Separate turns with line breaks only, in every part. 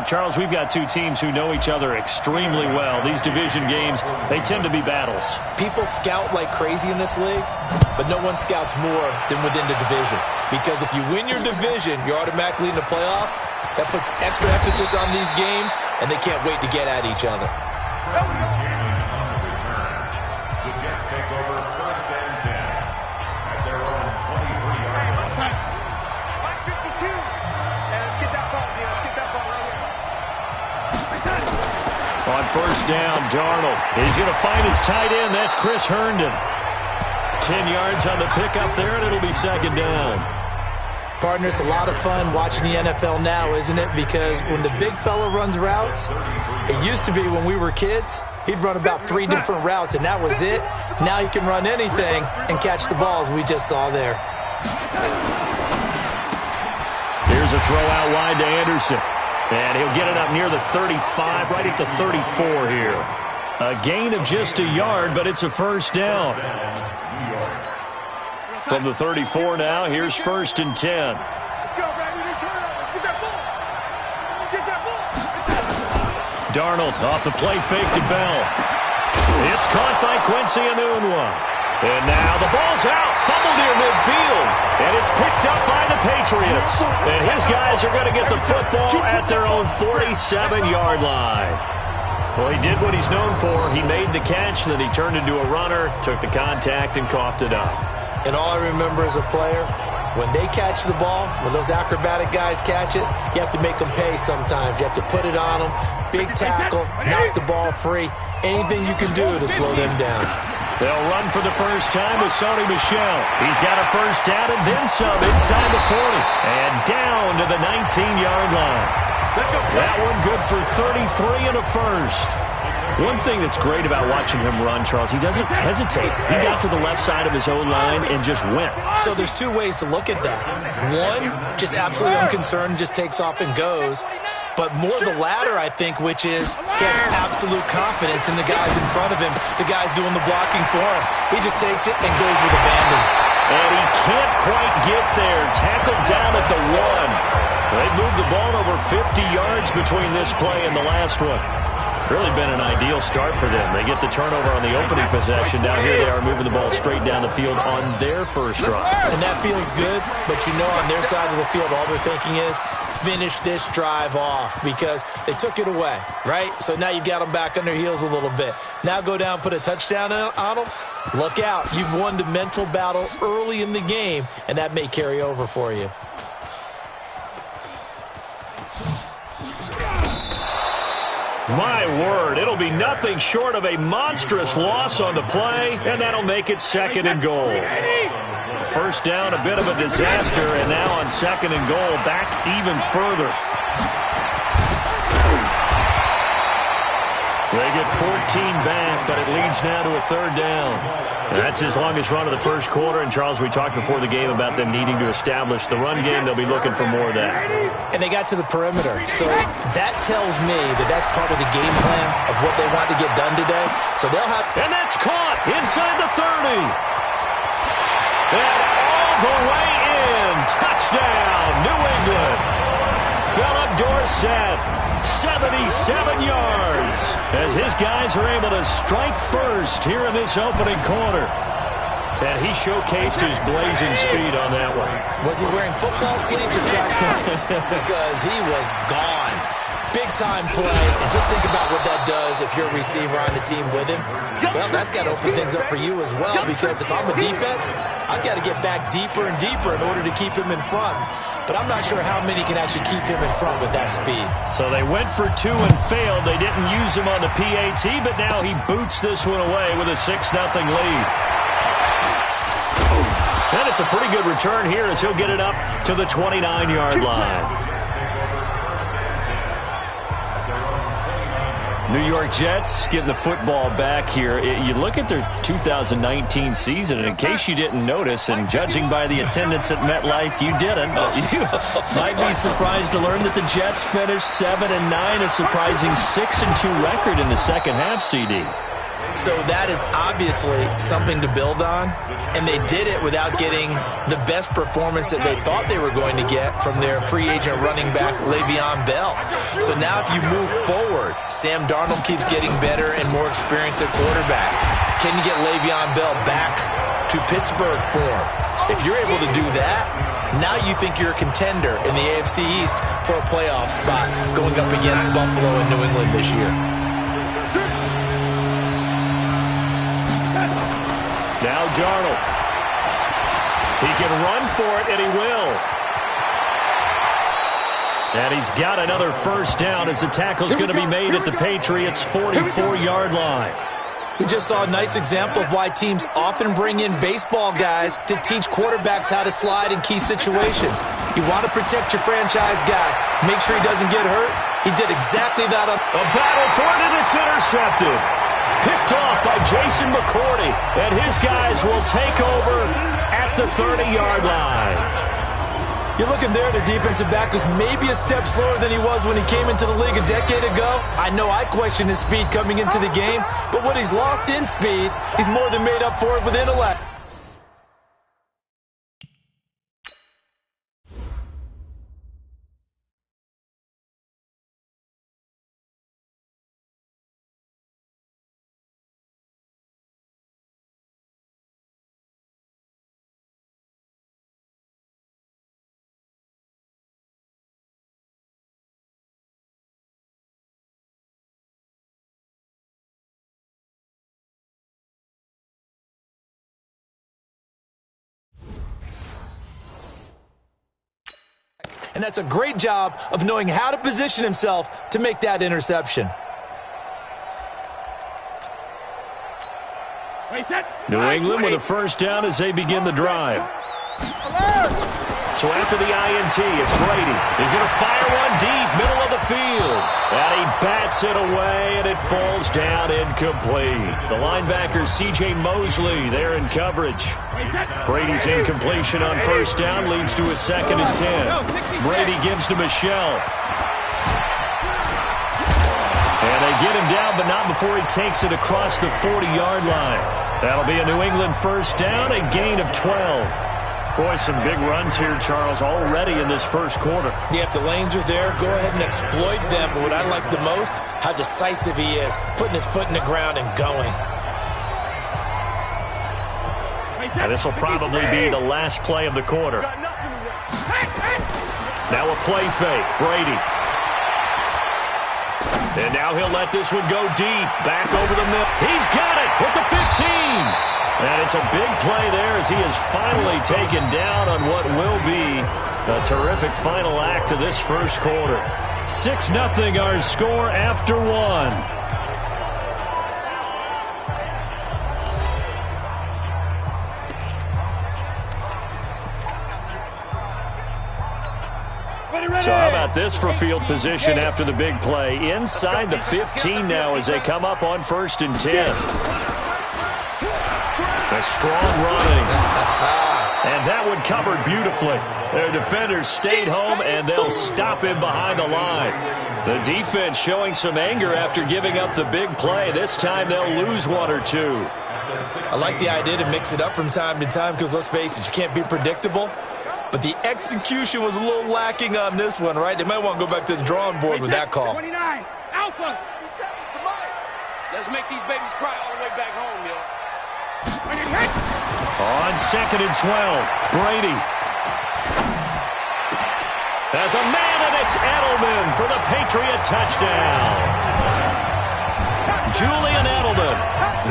And, Charles, we've got two teams who know each other extremely well. These division games, they tend to be battles.
People scout like crazy in this league, but no one scouts more than within the division. Because if you win your division, you're automatically in the playoffs. That puts extra emphasis on these games, and they can't wait to get at each other.
The Jets take over 1st and 10 at their own 23-yard line.
52. Let's get that ball, dude. Let's get that ball right here.
On 1st down, Darnold. He's going to find his tight end. That's Chris Herndon. 10 yards on the pickup there, and it'll be 2nd down.
Partner, it's a lot of fun watching the NFL now, isn't it? Because when the big fella runs routes, it used to be when we were kids, he'd run about 3 different routes, and that was it. Now he can run anything and catch the balls we just saw there.
Here's a throw out wide to Anderson. And he'll get it up near the 35, right at the 34 here. A gain of just a yard, but it's a 1st down. From the 34 now, here's 1st and 10.
Let's go, baby. Turn it over. Get that ball. Get that ball.
Darnold off the play fake to Bell. It's caught by Quincy Enunwa. And now the ball's out. Fumble near midfield. And it's picked up by the Patriots. And his guys are going to get the football at their own 47-yard line. Well, he did what he's known for. He made the catch, then he turned into a runner, took the contact, and coughed it up.
And all I remember as a player, when they catch the ball, when those acrobatic guys catch it, you have to make them pay sometimes. You have to put it on them, big tackle, knock the ball free, anything you can do to slow them down.
They'll run for the first time with Sony Michel. He's got a 1st down and then some inside the 40. And down to the 19-yard line. That one good for 33 and a 1st. One thing that's great about watching him run, Charles, he doesn't hesitate. He got to the left side of his own line and just went.
So there's 2 ways to look at that. One, just absolutely unconcerned, just takes off and goes. But more the latter, I think, which is he has absolute confidence in the guys in front of him, the guys doing the blocking for him. He just takes it and goes with abandon.
And he can't quite get there. Tackled down at the 1. They moved the ball over 50 yards between this play and the last one. Really been an ideal start for them. They get the turnover on the opening possession. Now here they are moving the ball straight down the field on their first drive.
And that feels good, but you know on their side of the field all they're thinking is finish this drive off because they took it away, right? So now you've got them back on their heels a little bit. Now go down, put a touchdown on them. Look out. You've won the mental battle early in the game, and that may carry over for you.
My word, it'll be nothing short of a monstrous loss on the play, and that'll make it 2nd and goal. 1st down, a bit of a disaster, and now on 2nd and goal, back even further. They get 14 back, but it leads now to a 3rd down. That's his longest run of the first quarter, and Charles, we talked before the game about them needing to establish the run game. They'll be looking for more of that.
And they got to the perimeter, so that tells me that that's part of the game plan of what they want to get done today. So they'll have...
And that's caught inside the 30. And all the way in. Touchdown, New England. Philip Dorsett, 77 yards, as his guys are able to strike first here in this opening quarter. And he showcased his blazing speed on that one.
Was he wearing football cleats or track sneakers? Because he was gone. Big-time play, and just think about what that does if you're a receiver on the team with him. Well, that's got to open things up for you as well, because if I'm a defense, I've got to get back deeper and deeper in order to keep him in front. But I'm not sure how many can actually keep him in front with that speed.
So they went for 2 and failed. They didn't use him on the PAT, but now he boots this one away with a 6-0 lead. And it's a pretty good return here as he'll get it up to the 29-yard line. New York Jets getting the football back here. You look at their 2019 season, and in case you didn't notice, and judging by the attendance at MetLife, you didn't, but you might be surprised to learn that the Jets finished 7-9, a surprising 6-2 record in the second half, CD.
So that is obviously something to build on, and they did it without getting the best performance that they thought they were going to get from their free agent running back, Le'Veon Bell. So now if you move forward, Sam Darnold keeps getting better and more experience at quarterback. Can you get Le'Veon Bell back to Pittsburgh form? If you're able to do that, now you think you're a contender in the AFC East for a playoff spot going up against Buffalo and New England this year.
Now Darnold. He can run for it, and he will. And he's got another first down as the tackle's going to be made at the Patriots' 44-yard line.
We just saw a nice example of why teams often bring in baseball guys to teach quarterbacks how to slide in key situations. You want to protect your franchise guy. Make sure he doesn't get hurt. He did exactly that.
A battle for it, and it's intercepted. Picked off by Jason McCourty, and his guys will take over at the 30-yard line.
You're looking there, the defensive back was maybe a step slower than he was when he came into the league a decade ago. I know I questioned his speed coming into the game, but what he's lost in speed, he's more than made up for it with intellect. And that's a great job of knowing how to position himself to make that interception.
New England with a first down as they begin the drive. So after the INT, it's Brady. He's going to fire one deep, middle of the field. And he bats it away, and it falls down incomplete. The linebacker, C.J. Mosley, there in coverage. Brady's incompletion on first down leads to a 2nd and 10. Brady gives to Michel. And they get him down, but not before he takes it across the 40-yard line. That'll be a New England first down, a gain of 12. Boy, some big runs here, Charles, already in this first quarter.
Yeah, if the lanes are there, go ahead and exploit them. But what I like the most, how decisive he is, putting his foot in the ground and going.
And this will probably be the last play of the quarter. Now a play fake, Brady. And now he'll let this one go deep, back over the middle. He's got it with the 15. And it's a big play there as he is finally taken down on what will be a terrific final act to this first quarter. 6-0 our score after one. So how about this for field position after the big play? Inside the 15 now as they come up on 1st and 10. A strong running. And that one covered beautifully. Their defenders stayed home, and they'll stop him behind the line. The defense showing some anger after giving up the big play. This time they'll lose 1 or 2.
I like the idea to mix it up from time to time because, let's face it, you can't be predictable. But the execution was a little lacking on this one, right? They might want to go back to the drawing board with that call.
29, Alpha. Let's make these babies cry all the way back home, yo.
On 2nd and 12, Brady. There's a man, and it's Edelman for the Patriot touchdown. Julian Edelman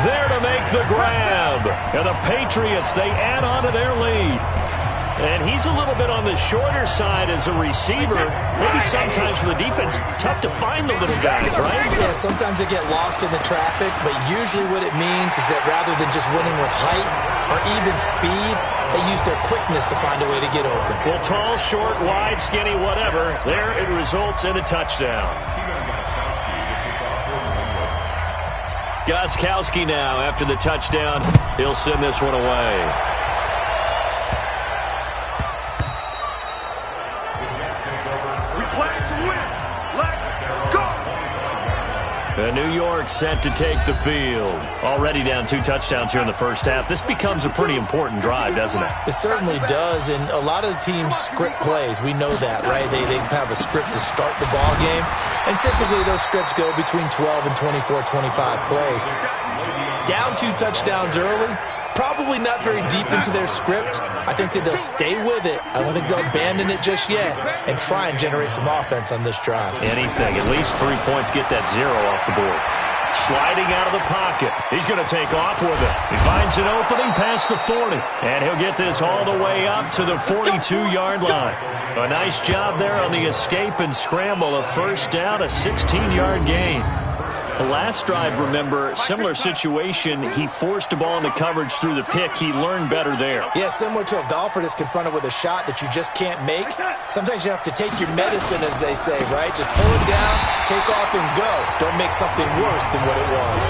there to make the grab. And the Patriots, they add on to their lead. And he's a little bit on the shorter side as a receiver. Maybe sometimes for the defense, tough to find the little guys, right?
Yeah, sometimes they get lost in the traffic, but usually what it means is that rather than just winning with height or even speed, they use their quickness to find a way to get open.
Well, tall, short, wide, skinny, whatever, there it results in a touchdown. Gostkowski now after the touchdown. He'll send this one away. New York set to take the field. Already down 2 touchdowns here in the first half. This becomes a pretty important drive, doesn't it?
It certainly does, and a lot of the teams script plays. We know that, right? They have a script to start the ball game, and typically those scripts go between 12 and 24, 25 plays. Down 2 touchdowns early, probably not very deep into their script. I think that they'll stay with it. I don't think they'll abandon it just yet and try and generate some offense on this drive.
Anything. At least 3 points, get that 0 off the board. Sliding out of the pocket. He's going to take off with it. He finds an opening past the 40, and he'll get this all the way up to the 42-yard line. A nice job there on the escape and scramble. A first down, a 16-yard gain. The last drive, remember, similar situation. He forced a ball into coverage through the pick. He learned better there.
Yeah, similar to a golfer that's confronted with a shot that you just can't make. Sometimes you have to take your medicine, as they say, right? Just pull it down, take off, and go. Don't make something worse than what it was.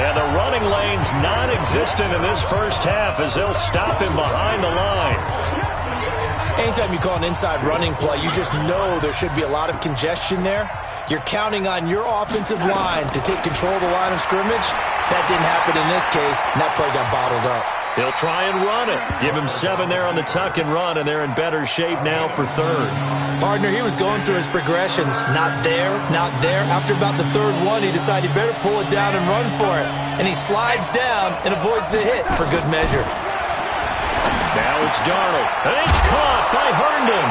And the running lane's non-existent in this first half as they'll stop him behind the line.
Anytime you call an inside running play, you just know there should be a lot of congestion there. You're counting on your offensive line to take control of the line of scrimmage. That didn't happen in this case, and that play got bottled up.
He'll try and run it. Give him 7 there on the tuck and run, and they're in better shape now for third.
Partner, he was going through his progressions. Not there, not there. After about the third one, he decided he better pull it down and run for it. And he slides down and avoids the hit for good measure.
Now it's Darnold, and it's caught by Herndon.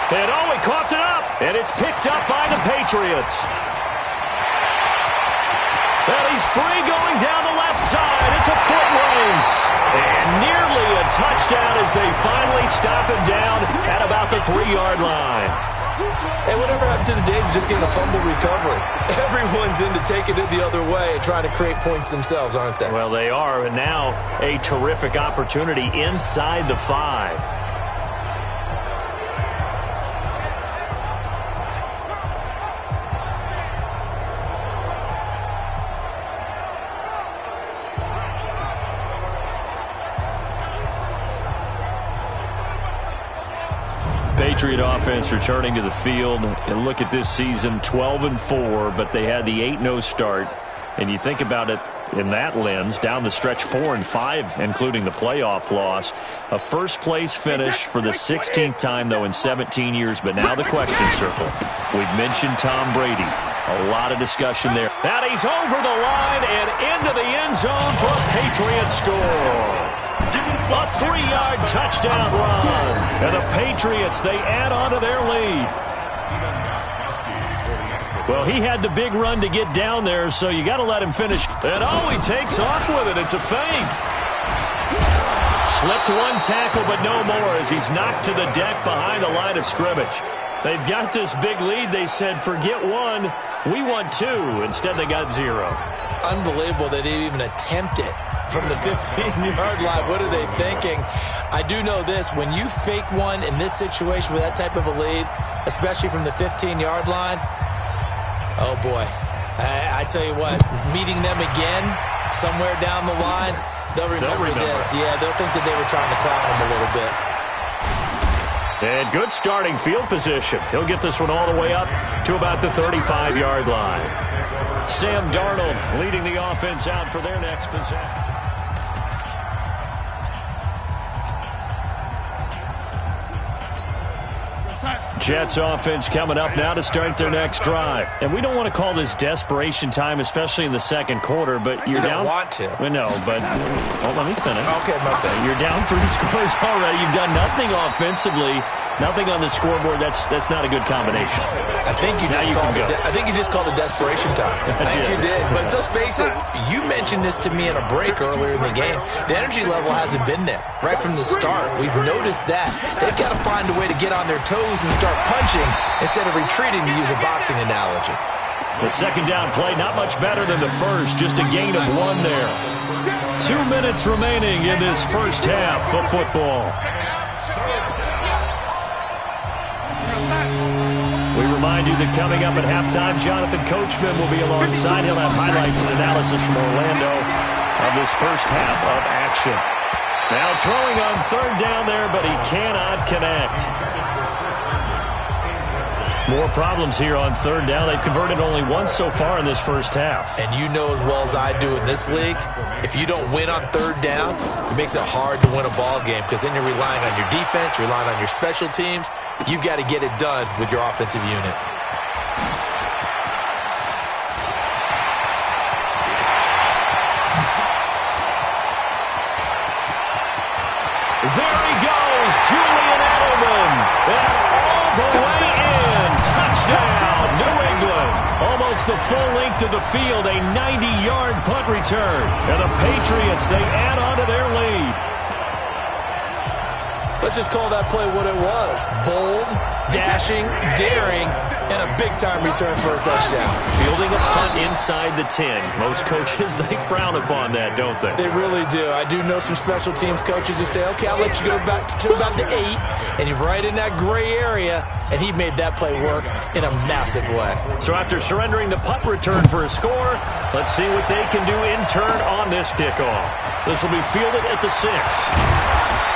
And he coughed it up, and it's picked up by the Patriots. And he's free going down the left side. It's a foot race. And nearly a touchdown as they finally stop him down at about the 3-yard line.
Hey, whatever happened to the days of just getting a fumble recovery? Everyone's into taking it the other way and trying to create points themselves, aren't they?
Well, they are, and now a terrific opportunity inside the 5. Patriot offense returning to the field, and look at this season, 12-4, but they had the 8-0 start. And you think about it in that lens, down the stretch 4-5, including the playoff loss. A first-place finish for the 16th time, though, in 17 years. But now the question circle. We've mentioned Tom Brady. A lot of discussion there. And he's over the line and into the end zone for a Patriot score. A 3-yard touchdown run. And the Patriots, they add on to their lead. Well, he had the big run to get down there, so you got to let him finish. And he takes off with it. It's a fake. Slipped one tackle, but no more as he's knocked to the deck behind the line of scrimmage. They've got this big lead. They said, forget 1, we want 2. Instead, they got 0.
Unbelievable they didn't even attempt it from the 15-yard line. What are they thinking? I do know this. When you fake one in this situation with that type of a lead, especially from the 15-yard line, oh, boy. I tell you what, meeting them again somewhere down the line, they'll remember this. Yeah, they'll think that they were trying to clown them a little bit.
And good starting field position. He'll get this one all the way up to about the 35-yard line. Sam Darnold leading the offense out for their next possession. Jets offense coming up now to start their next drive. And we don't want to call this desperation time, especially in the second quarter, but you're down.
You don't want to.
Well, no, but let me finish.
Okay, my bad.
You're down 3 scores already. You've done nothing offensively, nothing on the scoreboard. That's not a good combination.
I think you just called it desperation time. I think you did. But let's face it, you mentioned this to me in a break earlier in the game. The energy level hasn't been there right from the start. We've noticed that. They've got to find a way to get on their toes and start punching instead of retreating, to use a boxing analogy.
The second down play, not much better than the first, just a gain of 1 there. 2 minutes remaining in this first half of football. We remind you that coming up at halftime, Jonathan Coachman will be alongside. He'll have highlights and analysis from Orlando of this first half of action. Now throwing on third down there, but he cannot connect. More problems here on third down. They've converted only once so far in this first half.
And you know as well as I do in this league, if you don't win on third down, it makes it hard to win a ball game because then you're relying on your defense, you're relying on your special teams. You've got to get it done with your offensive unit.
There he goes, Julian Edelman. And all the way in. Touchdown, New England. Almost the full length of the field, a 90-yard punt return. And the Patriots, they add on to their lead.
Let's just call that play what it was. Bold, dashing, daring, and a big-time return for a touchdown.
Fielding a punt inside the 10. Most coaches, they frown upon that, don't they?
They really do. I do know some special teams coaches who say, okay, I'll let you go back to about the 8, and you're right in that gray area, and he made that play work in a massive way.
So after surrendering the punt return for a score, let's see what they can do in turn on this kickoff. This will be fielded at the 6.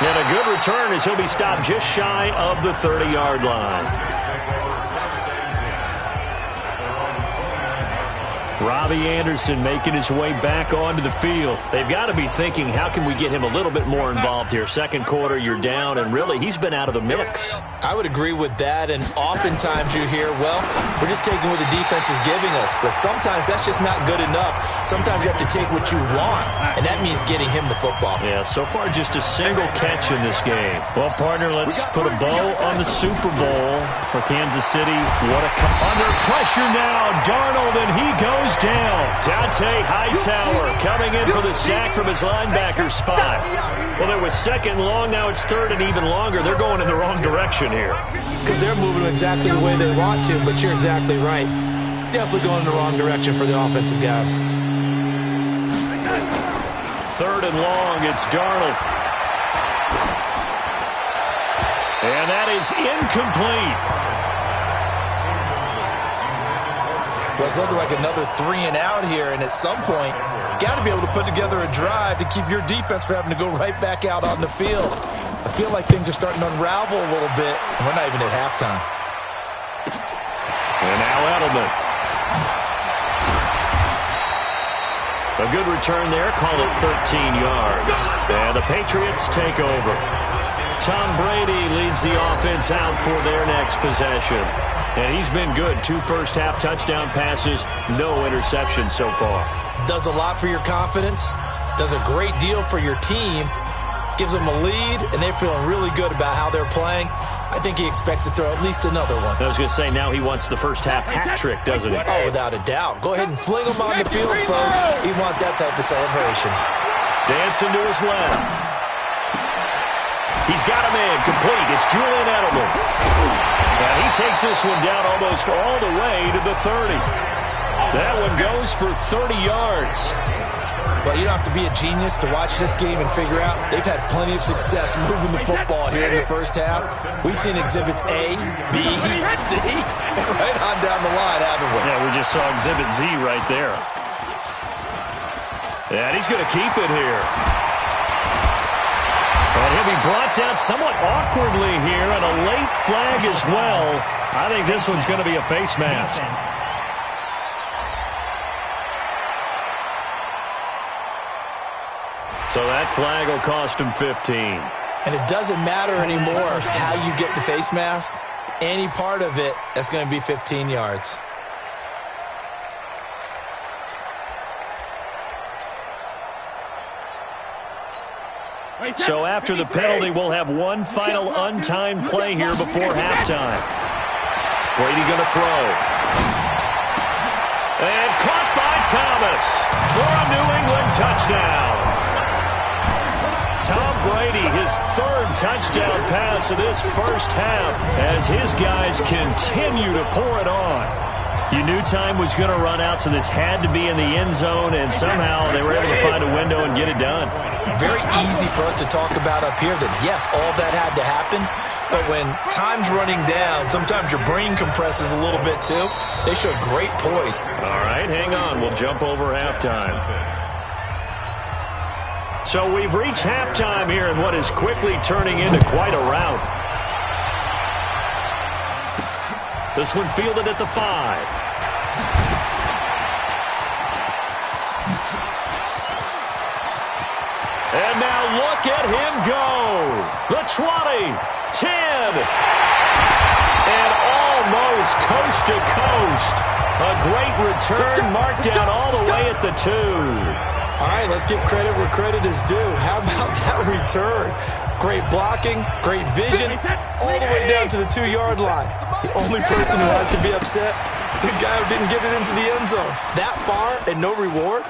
And a good return as he'll be stopped just shy of the 30-yard line. Robbie Anderson making his way back onto the field. They've got to be thinking, how can we get him a little bit more involved here? Second quarter, you're down, and really, he's been out of the mix.
I would agree with that, and oftentimes you hear, well, we're just taking what the defense is giving us, but sometimes that's just not good enough. Sometimes you have to take what you want, and that means getting him the football.
Yeah, so far just a single catch in this game. Well, partner, let's put a bow on the Super Bowl for Kansas City. What a under pressure now, Darnold, and he goes down. Dante Hightower coming in for the sack from his linebacker spot. Well, there was second long, now it's third and even longer. They're going in the wrong direction here.
Because they're moving exactly the way they want to, but you're exactly right. Definitely going in the wrong direction for the offensive guys.
Third and long, it's Darnold. And that is incomplete.
Well, it's looking like another 3 and out here, and at some point, got to be able to put together a drive to keep your defense from having to go right back out on the field. I feel like things are starting to unravel a little bit, and we're not even at halftime.
And now Edelman. A good return there, call it 13 yards. And the Patriots take over. Tom Brady leads the offense out for their next possession. And he's been good. 2 first-half touchdown passes, no interceptions so far.
Does a lot for your confidence, does a great deal for your team, gives them a lead, and they're feeling really good about how they're playing. I think he expects to throw at least another one.
I was going to say, now he wants the first-half hat trick, doesn't he?
Oh, without a doubt. Go ahead and fling him on the field, folks. He wants that type of celebration.
Dancing to his left. He's got him in, complete. It's Julian Edelman. And he takes this one down almost all the way to the 30. That one goes for 30 yards.
Well, you don't have to be a genius to watch this game and figure out they've had plenty of success moving the football here in the first half. We've seen exhibits A, B, C, and right on down the line, haven't we?
Yeah, we just saw exhibit Z right there. And he's going to keep it here. And he'll be brought down somewhat awkwardly here, and a late flag as well. I think this one's going to be a face mask. So that flag will cost him 15.
And it doesn't matter anymore how you get the face mask. Any part of it, that's going to be 15 yards.
So after the penalty, we'll have one final untimed play here before halftime. Brady going to throw. And caught by Thomas for a New England touchdown. Tom Brady, his third touchdown pass of this first half as his guys continue to pour it on. You knew time was going to run out, so this had to be in the end zone, and somehow they were able to find a window and get it done.
Very easy for us to talk about up here that, yes, all that had to happen, but when time's running down, sometimes your brain compresses a little bit too. They showed great poise.
All right, hang on. We'll jump over halftime. So we've reached halftime here in what is quickly turning into quite a rout. This one fielded at the 5. And now look at him go. The 20, 10, and almost coast to coast. A great return marked down all the way at the 2.
All right, let's give credit where credit is due. How about that return? Great blocking, great vision, all the way down to the 2-yard line. The only person who has to be upset, the guy who didn't get it into the end zone. That far and no reward?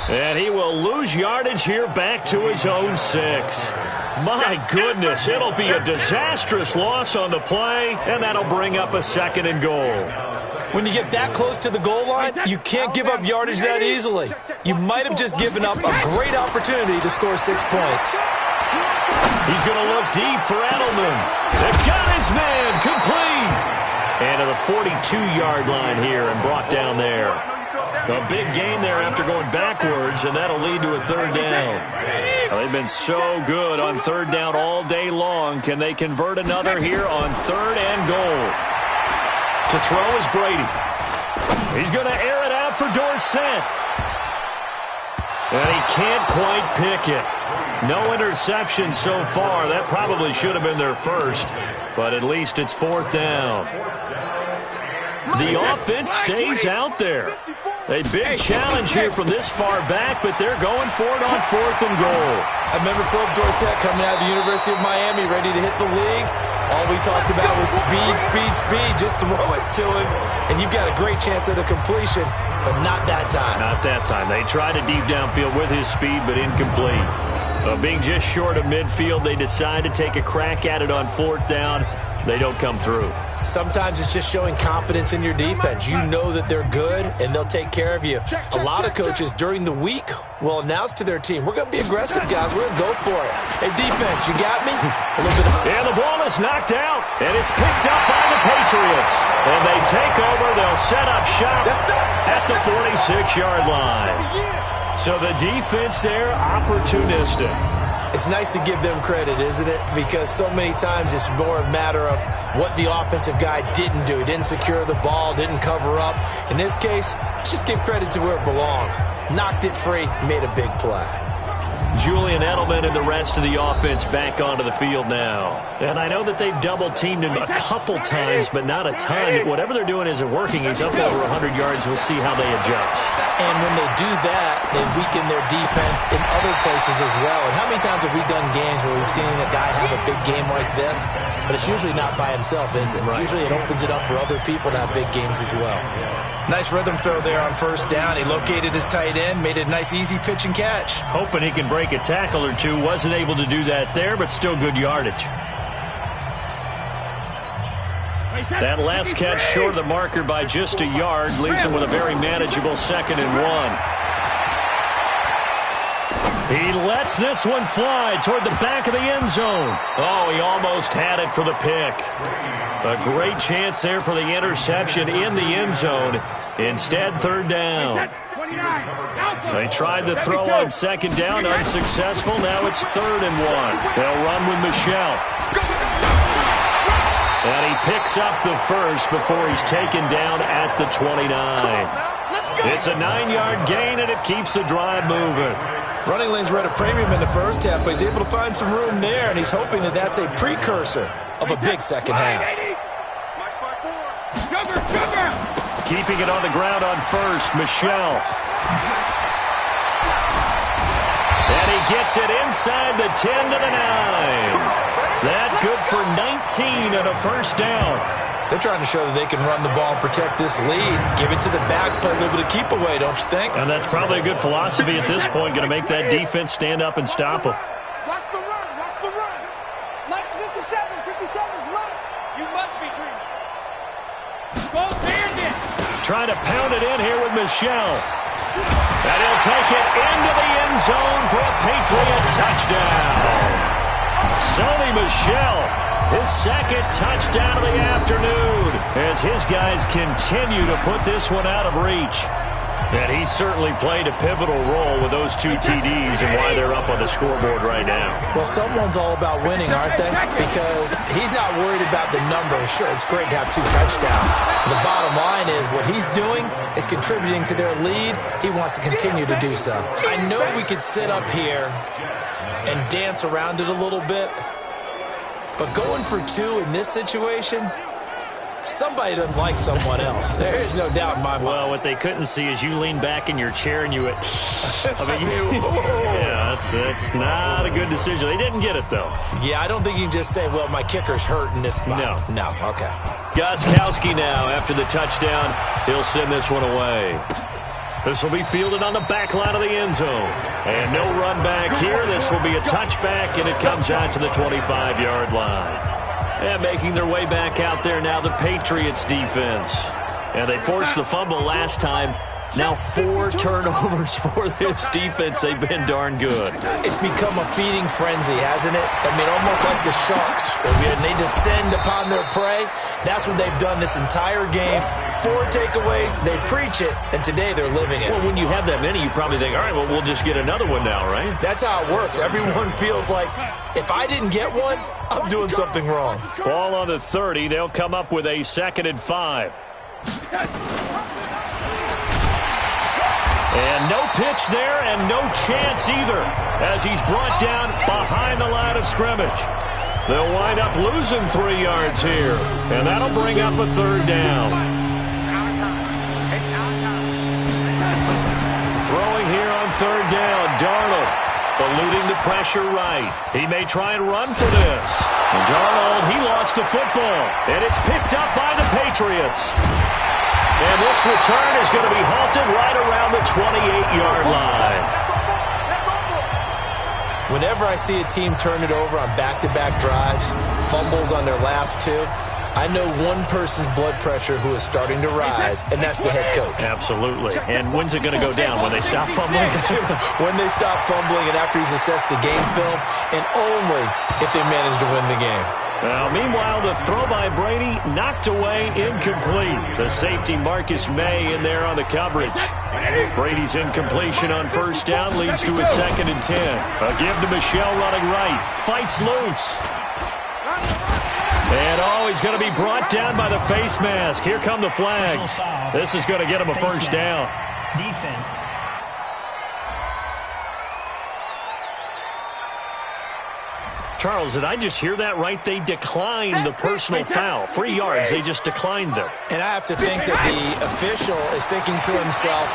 And he will lose yardage here back to his own 6. My goodness, it'll be a disastrous loss on the play, and that'll bring up a 2nd and goal.
When you get that close to the goal line, you can't give up yardage that easily. You might have just given up a great opportunity to score 6 points.
He's going to look deep for Edelman. They've got his man complete. And to the 42-yard line here and brought down there. A big gain there after going backwards, and that'll lead to a 3rd down. Well, they've been so good on 3rd down all day long. Can they convert another here on 3rd and goal? To throw is Brady. He's going to air it out for Dorsett. And he can't quite pick it. No interception so far. That probably should have been their first, but at least it's 4th down. The offense stays out there. A big challenge here from this far back, but they're going for it on 4th and goal.
I remember Philip Dorsett coming out of the University of Miami, ready to hit the league. All we talked about was speed, speed, speed. Just throw it to him, and you've got a great chance at a completion, but not that time.
Not that time. They tried a deep downfield with his speed, but incomplete. Being just short of midfield, they decide to take a crack at it on 4th down. They don't come through.
Sometimes it's just showing confidence in your defense. You know that they're good, and they'll take care of you. A lot of coaches during the week will announce to their team, we're going to be aggressive, guys. We're going to go for it. Hey, defense, you got me? A little bit.
And the ball is knocked out, and it's picked up by the Patriots. And they take over. They'll set up shop at the 46-yard line. So the defense there, opportunistic.
It's nice to give them credit, isn't it? Because so many times it's more a matter of what the offensive guy didn't do. He didn't secure the ball, didn't cover up. In this case, let's just give credit to where it belongs. Knocked it free, made a big play.
Julian Edelman and the rest of the offense back onto the field now. And I know that they've double-teamed him a couple times, but not a ton. Whatever they're doing isn't working. He's up over 100 yards. We'll see how they adjust.
And when they do that, they weaken their defense in other places as well. And how many times have we done games where we've seen a guy have a big game like this? But it's usually not by himself, is it? Right. Usually it opens it up for other people to have big games as well. Nice rhythm throw there on 1st down. He located his tight end, made it a nice easy pitch and catch.
Hoping he can break a tackle or two. Wasn't able to do that there, but still good yardage. That last catch short of the marker by just a yard leaves him with a very manageable 2nd and 1. He lets this one fly toward the back of the end zone. Oh, he almost had it for the pick. A great chance there for the interception in the end zone. Instead, 3rd down. They tried the throw on 2nd down, unsuccessful. Now it's 3rd and 1. They'll run with Michel. And he picks up the first before he's taken down at the 29. It's a 9-yard gain, and it keeps the drive moving.
Running lanes were at a premium in the first half, but he's able to find some room there, and he's hoping that that's a precursor of a big second half.
Keeping it on the ground on 1st, Michel. And he gets it inside the 10 to the 9. That good for 19 and a 1st down.
They're trying to show that they can run the ball and protect this lead. Give it to the backs, play a little bit of keep away, don't you think?
And that's probably a good philosophy at this point. Going to make that defense stand up and stop them.
Watch the run, watch the run. Let's 57, 57's run. You must be dreaming. Go!
trying to pound it in here with Michel. And he'll take it into the end zone for a Patriot touchdown. Sony Michel, his second touchdown of the afternoon, as his guys continue to put this one out of reach. And he certainly played a pivotal role with those 2 TDs and why they're up on the scoreboard right now.
Well, someone's all about winning, aren't they? Because he's not worried about the number. Sure, it's great to have 2 touchdowns. The bottom line is what he's doing is contributing to their lead. He wants to continue to do so. I know we could sit up here and dance around it a little bit, but going for 2 in this situation, somebody doesn't like someone else. There's no doubt in my mind.
Well, what they couldn't see is you lean back in your chair and you went, yeah, that's not a good decision. They didn't get it, though.
Yeah, I don't think you can just say, well, my kicker's hurt in this spot. No, okay.
Gostkowski now, after the touchdown, he'll send this one away. This will be fielded on the back line of the end zone. And no run back here. This will be a touchback, and it comes out to the 25-yard line. And making their way back out there now, the Patriots defense. And they forced the fumble last time. Now 4 turnovers for this defense. They've been darn good.
It's become a feeding frenzy, hasn't it? I mean, almost like the sharks. When they descend upon their prey, that's what they've done this entire game. 4 takeaways, they preach it, and today they're living it.
Well, when you have that many, you probably think, all right, well, we'll just get another one now, right?
That's how it works. Everyone feels like, if I didn't get one, I'm doing something wrong.
Ball on the 30. They'll come up with a 2nd and 5. And no pitch there and no chance either as he's brought down behind the line of scrimmage. They'll wind up losing 3 yards here, and that'll bring up a 3rd down. Throwing here on 3rd down, Darnold eluding the pressure right. He may try and run for this. And Darnold, he lost the football, and it's picked up by the Patriots. And this return is going to be halted right around the 28-yard line.
Whenever I see a team turn it over on back-to-back drives, fumbles on their last 2, I know one person's blood pressure who is starting to rise, and that's the head coach.
Absolutely. And when's it going to go down? When they stop fumbling?
When they stop fumbling and after he's assessed the game film, and only if they manage to win the game.
Now, meanwhile, the throw by Brady knocked away, incomplete. The safety Marcus May in there on the coverage. Brady's incompletion on 1st down leads to a 2nd and 10. A give to Michel running right. Fights loose. And he's going to be brought down by the face mask. Here come the flags. This is going to get him a 1st down.
Defense.
Charles, did I just hear that right? They declined the personal foul. 3 yards, they just declined them.
And I have to think that the official is thinking to himself,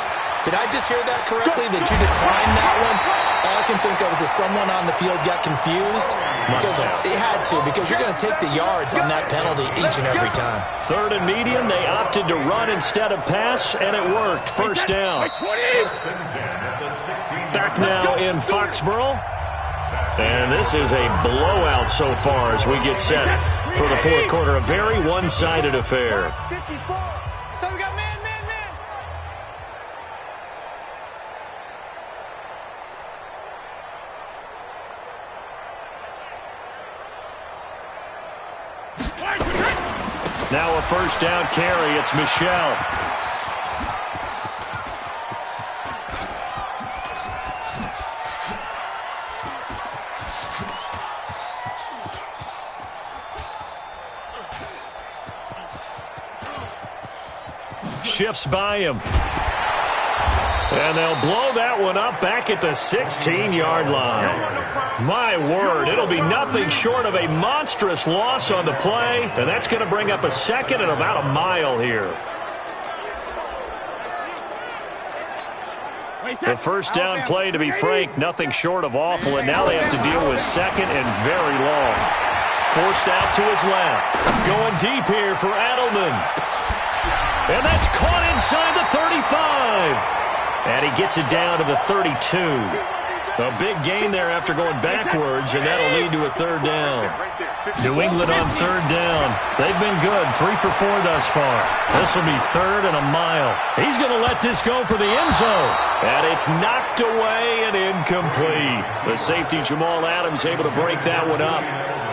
did I just hear that correctly, that you declined that one? All I can think of is that someone on the field got confused. Because they had to, because you're going to take the yards on that penalty each and every time.
3rd and medium, they opted to run instead of pass, and it worked. 1st down. Back now in Foxborough. And this is a blowout so far as we get set for the 4th quarter. A very one-sided affair.
54. So we got man.
Now a 1st down carry. It's Michel. Shifts by him. And they'll blow that one up back at the 16-yard line. My word, it'll be nothing short of a monstrous loss on the play, and that's going to bring up a 2nd and about a mile here. The 1st down play, to be frank, nothing short of awful, and now they have to deal with 2nd and very long. Forced out to his left. Going deep here for Adelman. And that's caught inside the 35. And he gets it down to the 32. A big gain there after going backwards, and that'll lead to a third down. New England on third down. They've been good, 3 for 4 thus far. This will be third and a mile. He's going to let this go for the end zone. And it's knocked away and incomplete. The safety, Jamal Adams, able to break that one up.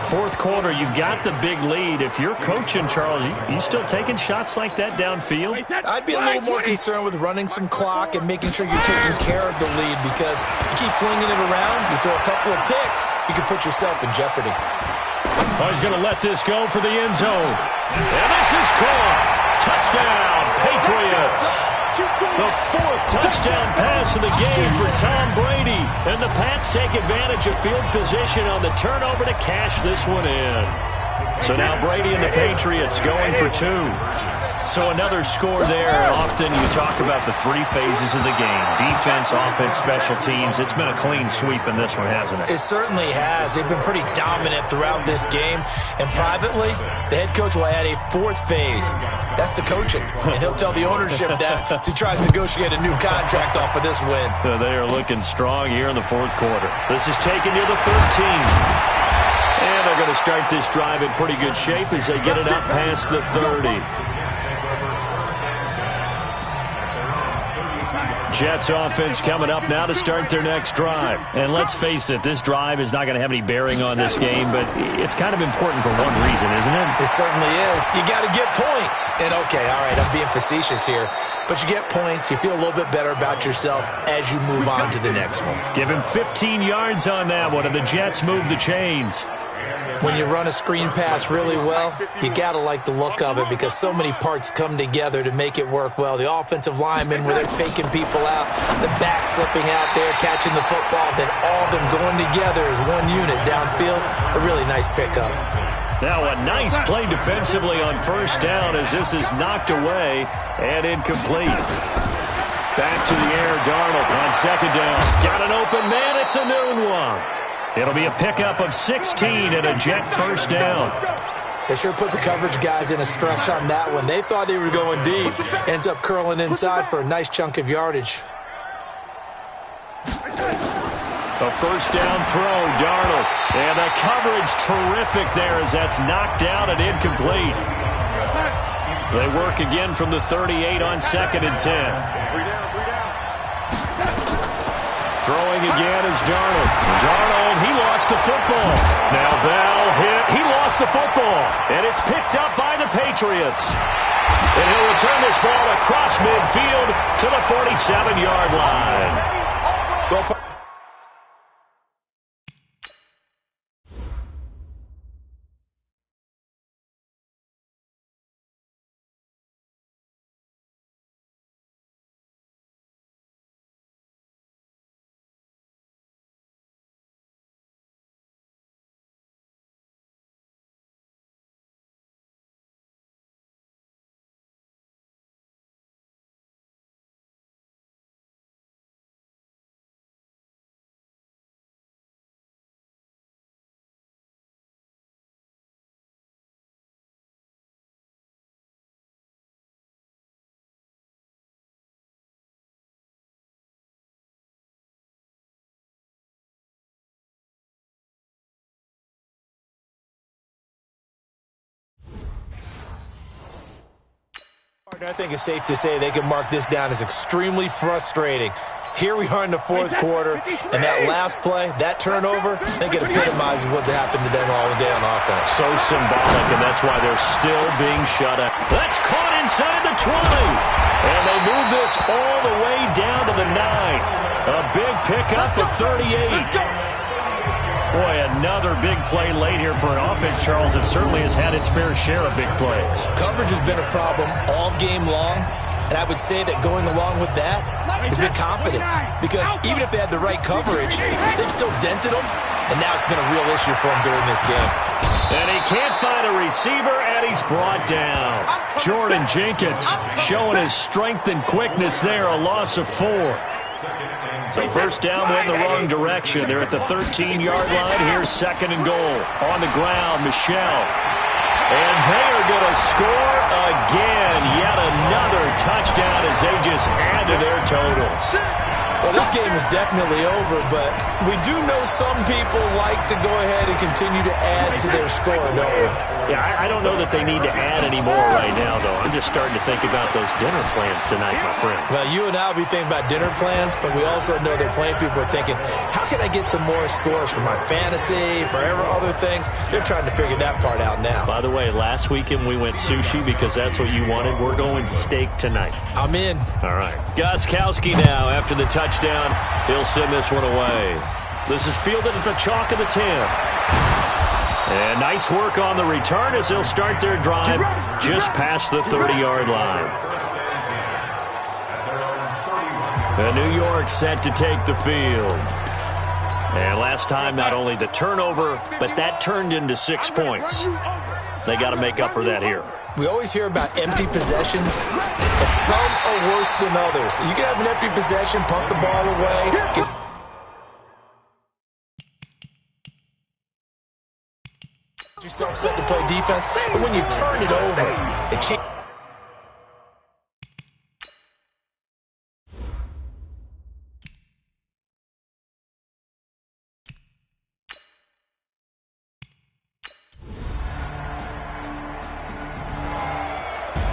Fourth quarter, you've got the big lead. If you're coaching, Charles, you still taking shots like that downfield?
I'd be a little more concerned with running some clock and making sure you're taking care of the lead, because you keep flinging it around, you throw a couple of picks, you can put yourself in jeopardy.
Oh, he's going to let this go for the end zone. And this is caught. Touchdown, Patriots. The fourth touchdown pass of the game for Tom Brady. And the Pats take advantage of field position on the turnover to cash this one in. So now Brady and the Patriots going for 2. So another score there. Often you talk about the 3 phases of the game. Defense, offense, special teams. It's been a clean sweep in this one, hasn't it?
It certainly has. They've been pretty dominant throughout this game. And privately, the head coach will add a 4th phase. That's the coaching. And he'll tell the ownership that as he tries to negotiate a new contract off of this win.
They are looking strong here in the fourth quarter. This is taken near the 13. And they're going to start this drive in pretty good shape as they get it up past the 30. Jets offense coming up now to start their next drive. And let's face it, this drive is not going to have any bearing on this game, but it's kind of important for one reason, isn't it?
It certainly is. You got to get points. And okay, all right, I'm being facetious here, but you get points, you feel a little bit better about yourself as you move on to the next one.
Give him 15 yards on that one, and the Jets move the chains.
When you run a screen pass really well, you got to like the look of it, because so many parts come together to make it work well. The offensive linemen, where they're faking people out, the back slipping out there, catching the football, then all of them going together as one unit downfield. A really nice pickup.
Now a nice play defensively on first down as this is knocked away and incomplete. Back to the air, Darnold on second down. Got an open man, it's a noon one. It'll be a pickup of 16 and a Jet first down.
They sure put the coverage guys in a stress on that one. They thought they were going deep. Ends up curling inside for a nice chunk of yardage.
A first down throw, Darnold. And the coverage terrific there as that's knocked out and incomplete. They work again from the 38 on 2nd and 10. Throwing again is Darnold. Darnold, he lost the football. Now Bell hit. He lost the football. And it's picked up by the Patriots. And he'll return this ball across midfield to the 47-yard line. Well,
I think it's safe to say they can mark this down as extremely frustrating. Here we are in the fourth quarter, and that last play, that turnover, I think it epitomizes what happened to them all day on offense.
So symbolic, and that's why they're still being shut out. That's caught inside the 20. And they move this all the way down to the 9. A big pickup of 38. Boy, another big play late here for an offense, Charles, that certainly has had its fair share of big plays.
Coverage has been a problem all game long, and I would say that going along with that has been confidence. Because even if they had the right coverage, they've still dented them, and now it's been a real issue for them during this game.
And he can't find a receiver, and he's brought down. Jordan Jenkins showing his strength and quickness there, a loss of 4. So first down went in the wrong direction. They're at the 13-yard line. Here's 2nd and goal. On the ground, Michel. And they are going to score again. Yet another touchdown as they just add to their totals.
Well, this game is definitely over, but we do know some people like to go ahead and continue to add to their score, don't we?
Yeah, I don't know that they need to add any more right now, though. I'm just starting to think about those dinner plans tonight, my friend.
Well, you and I will be thinking about dinner plans, but we also know they're playing people are thinking, how can I get some more scores for my fantasy, for other things? They're trying to figure that part out now.
By the way, last weekend we went sushi because that's what you wanted. We're going steak tonight.
I'm in.
All right. Gostkowski now after the touchdown. He'll send this one away. This is fielded at the chalk of the 10. And nice work on the return as they'll start their drive just past the 30-yard line. And New York set to take the field. And last time, not only the turnover, but that turned into 6 points. They got to make up for that here.
We always hear about empty possessions, but some are worse than others. You can have an empty possession, pump the ball away, yourself set to play defense, but when you turn it over, it changes.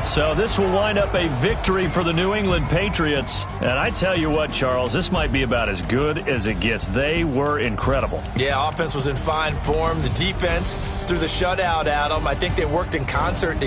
So this will wind up a victory for the New England Patriots. And I tell you what, Charles, this might be about as good as it gets. They were incredible.
Yeah, offense was in fine form. The defense threw the shutout at them. I think they worked in concert.